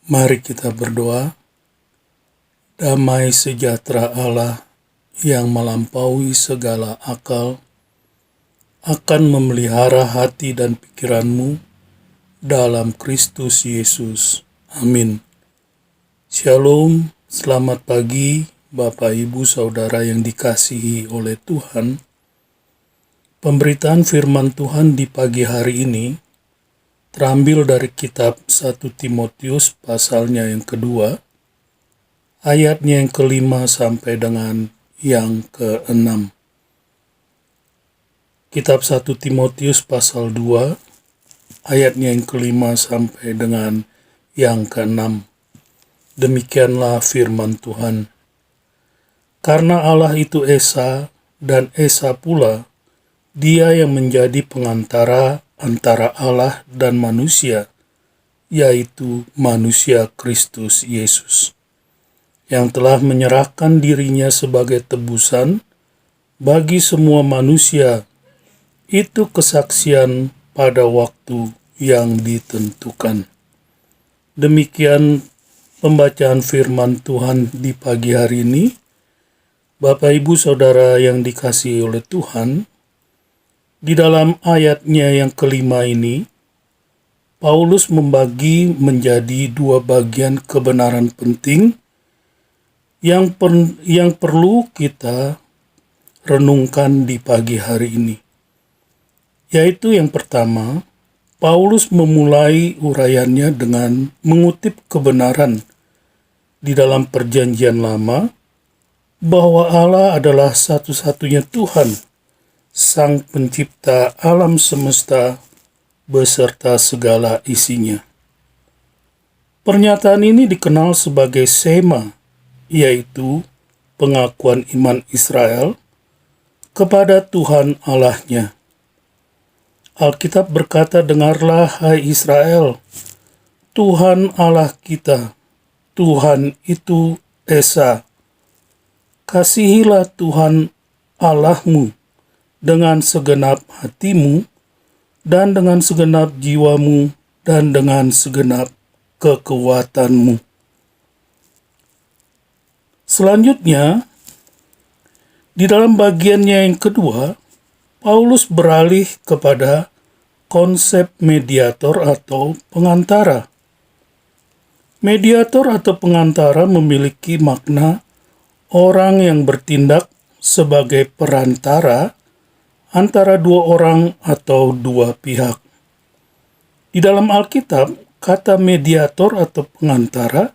Mari kita berdoa. Damai sejahtera Allah yang melampaui segala akal akan memelihara hati dan pikiranmu dalam Kristus Yesus. Amin. Shalom, selamat pagi Bapak Ibu Saudara yang dikasihi oleh Tuhan. Pemberitaan firman Tuhan di pagi hari ini terambil dari kitab 1 Timotius pasalnya yang kedua, ayatnya yang kelima sampai dengan yang keenam. Kitab 1 Timotius pasal 2, ayatnya yang kelima sampai dengan yang keenam. Demikianlah firman Tuhan. Karena Allah itu Esa, dan Esa pula, Dia yang menjadi pengantara antara Allah dan manusia, yaitu manusia Kristus Yesus, yang telah menyerahkan dirinya sebagai tebusan bagi semua manusia. Itu kesaksian pada waktu yang ditentukan. Demikian pembacaan firman Tuhan di pagi hari ini. Bapak Ibu Saudara yang dikasihi oleh Tuhan, di dalam ayatnya yang kelima ini, Paulus membagi menjadi dua bagian kebenaran penting yang perlu kita renungkan di pagi hari ini. Yaitu yang pertama, Paulus memulai uraiannya dengan mengutip kebenaran di dalam Perjanjian Lama bahwa Allah adalah satu-satunya Tuhan, Sang Pencipta alam semesta beserta segala isinya. Pernyataan ini dikenal sebagai Sema, yaitu pengakuan iman Israel kepada Tuhan Allahnya. Alkitab berkata, "Dengarlah, hai Israel, Tuhan Allah kita, Tuhan itu Esa. Kasihilah Tuhan Allahmu dengan segenap hatimu, dan dengan segenap jiwamu, dan dengan segenap kekuatanmu." Selanjutnya, di dalam bagiannya yang kedua, Paulus beralih kepada konsep mediator atau pengantara. Mediator atau pengantara memiliki makna orang yang bertindak sebagai perantara antara dua orang atau dua pihak. Di dalam Alkitab, kata mediator atau pengantara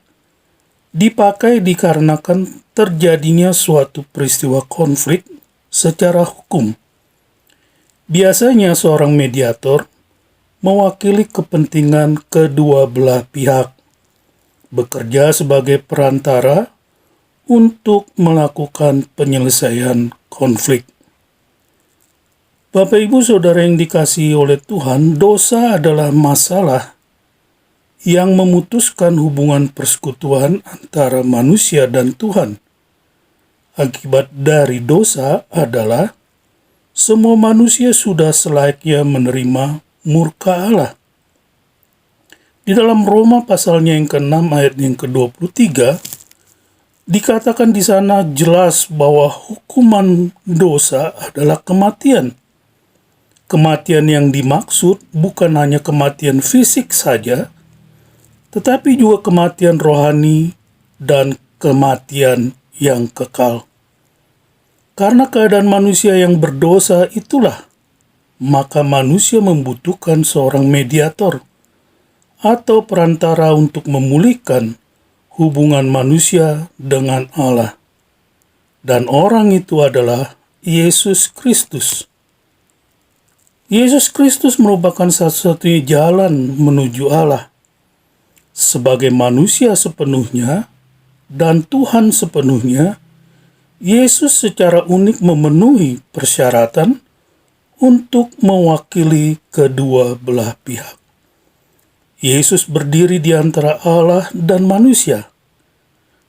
dipakai dikarenakan terjadinya suatu peristiwa konflik secara hukum. Biasanya seorang mediator mewakili kepentingan kedua belah pihak, bekerja sebagai perantara untuk melakukan penyelesaian konflik. Bapak Ibu Saudara yang dikasihi oleh Tuhan, dosa adalah masalah yang memutuskan hubungan persekutuan antara manusia dan Tuhan. Akibat dari dosa adalah semua manusia sudah selayaknya menerima murka Allah. Di dalam Roma pasalnya yang ke-6 ayat yang ke-23, dikatakan di sana jelas bahwa hukuman dosa adalah kematian. Kematian yang dimaksud bukan hanya kematian fisik saja, tetapi juga kematian rohani dan kematian yang kekal. Karena keadaan manusia yang berdosa itulah, maka manusia membutuhkan seorang mediator atau perantara untuk memulihkan hubungan manusia dengan Allah. Dan orang itu adalah Yesus Kristus. Yesus Kristus merupakan satu-satunya jalan menuju Allah. Sebagai manusia sepenuhnya dan Tuhan sepenuhnya, Yesus secara unik memenuhi persyaratan untuk mewakili kedua belah pihak. Yesus berdiri di antara Allah dan manusia,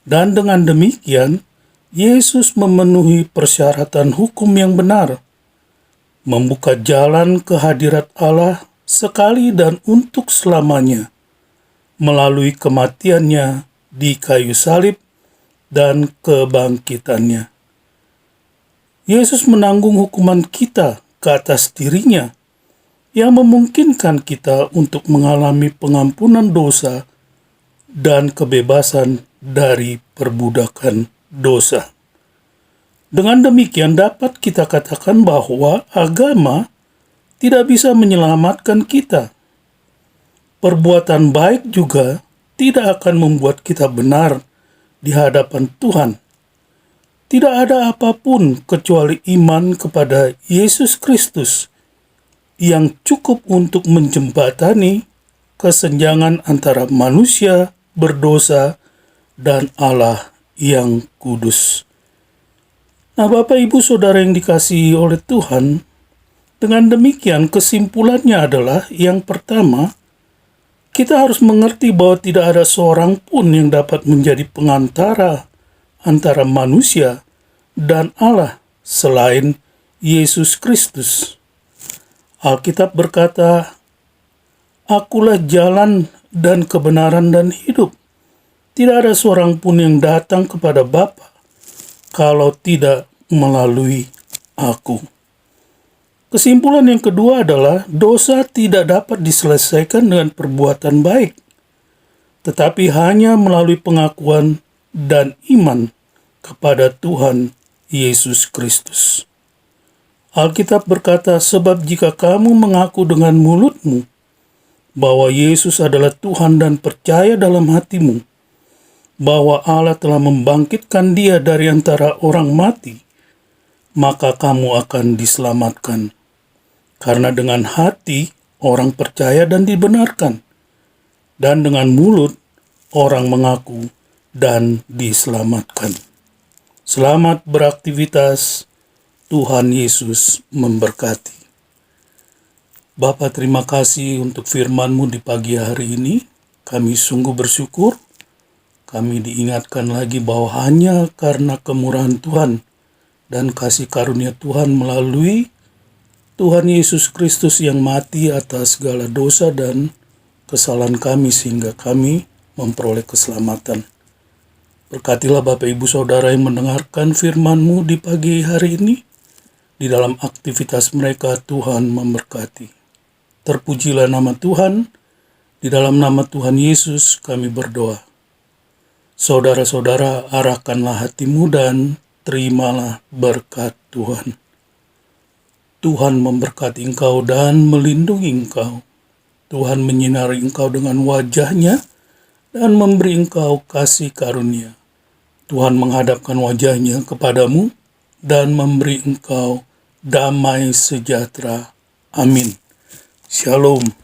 dan dengan demikian Yesus memenuhi persyaratan hukum yang benar, membuka jalan ke hadirat Allah sekali dan untuk selamanya, melalui kematiannya di kayu salib dan kebangkitannya. Yesus menanggung hukuman kita ke atas dirinya yang memungkinkan kita untuk mengalami pengampunan dosa dan kebebasan dari perbudakan dosa. Dengan demikian dapat kita katakan bahwa agama tidak bisa menyelamatkan kita. Perbuatan baik juga tidak akan membuat kita benar di hadapan Tuhan. Tidak ada apapun kecuali iman kepada Yesus Kristus yang cukup untuk menjembatani kesenjangan antara manusia berdosa dan Allah yang kudus. Nah, Bapak Ibu Saudara yang dikasihi oleh Tuhan, dengan demikian kesimpulannya adalah yang pertama, kita harus mengerti bahwa tidak ada seorang pun yang dapat menjadi pengantara antara manusia dan Allah selain Yesus Kristus. Alkitab berkata, "Akulah jalan dan kebenaran dan hidup. Tidak ada seorang pun yang datang kepada Bapa kalau tidak melalui aku." Kesimpulan yang kedua adalah dosa tidak dapat diselesaikan dengan perbuatan baik, tetapi hanya melalui pengakuan dan iman kepada Tuhan Yesus Kristus. Alkitab berkata, "Sebab jika kamu mengaku dengan mulutmu bahwa Yesus adalah Tuhan dan percaya dalam hatimu bahwa Allah telah membangkitkan Dia dari antara orang mati, maka kamu akan diselamatkan. Karena dengan hati orang percaya dan dibenarkan, dan dengan mulut orang mengaku dan diselamatkan." Selamat beraktivitas. Tuhan Yesus memberkati. Bapa, terima kasih untuk firman-Mu di pagi hari ini. Kami sungguh bersyukur. Kami diingatkan lagi bahwa hanya karena kemurahan Tuhan dan kasih karunia Tuhan melalui Tuhan Yesus Kristus yang mati atas segala dosa dan kesalahan kami sehingga kami memperoleh keselamatan. Berkatilah Bapak Ibu Saudara yang mendengarkan firman-Mu di pagi hari ini. Di dalam aktivitas mereka Tuhan memberkati. Terpujilah nama Tuhan. Di dalam nama Tuhan Yesus kami berdoa. Saudara-saudara, arahkanlah hatimu dan terimalah berkat Tuhan. Tuhan memberkati engkau dan melindungi engkau. Tuhan menyinari engkau dengan wajah-Nya dan memberi engkau kasih karunia. Tuhan menghadapkan wajah-Nya kepadamu dan memberi engkau damai sejahtera. Amin. Shalom.